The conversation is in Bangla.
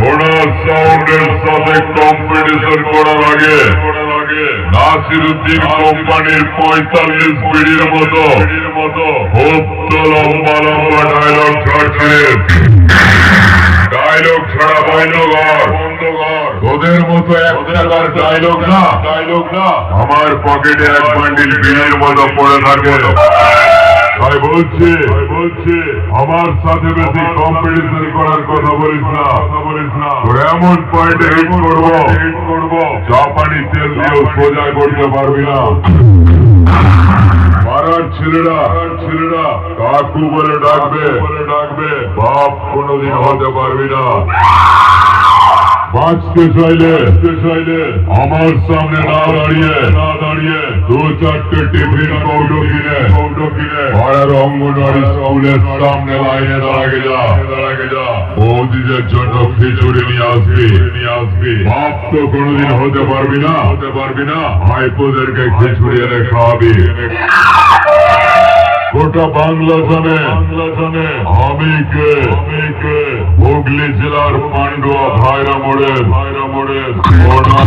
ঘোড়া সাউন্ডের সাথে কম্পিটিশন করার আগে নাসিরুদ্দিন কোম্পানির 45 বিড়ির মতো খুব তো লম্বা লম্বা ডায়লগ ছাড়ছিলেন। ডায়লগ ছাড়া বন্ধ কর। তোদের মতো এক টাকার ডায়লগ না আমার পকেটে এক বান্ডিল বিড়ির মতো পড়ে থাকে। তাই বলছি আমার সাথে বেশি কম্পিটিশন করার কথা বলিস না। তোর এমন পয়েন্টে হিট করবো জাপানি তেল দিয়েও সোজা করতে পারবি না। পাড়ার ছেলেরা কাকু বলে ডাকবে, বাপ কোনোদিন হতে পারবি না। বাঁচতে চাইলে আমার সামনে না দাঁড়িয়ে 2-4টে টিফিন কৌটো কিনে পাড়ার অঙ্গনওয়াড়ি স্কুলের সামনে লাইনে দাঁড়াগে যা। বৌদিদের জন্য খিচুড়ি নিয়ে আসবি। বাপ তো কোনোদিন হতে পারবি না। ভাইপোদেরকে খিচুড়ি এনে খাওয়াবি। গোটা বাংলা জানে আমি কে। হুগলি জেলার পান্ডুয়া ভাইরা মোড়ের ঘোড়া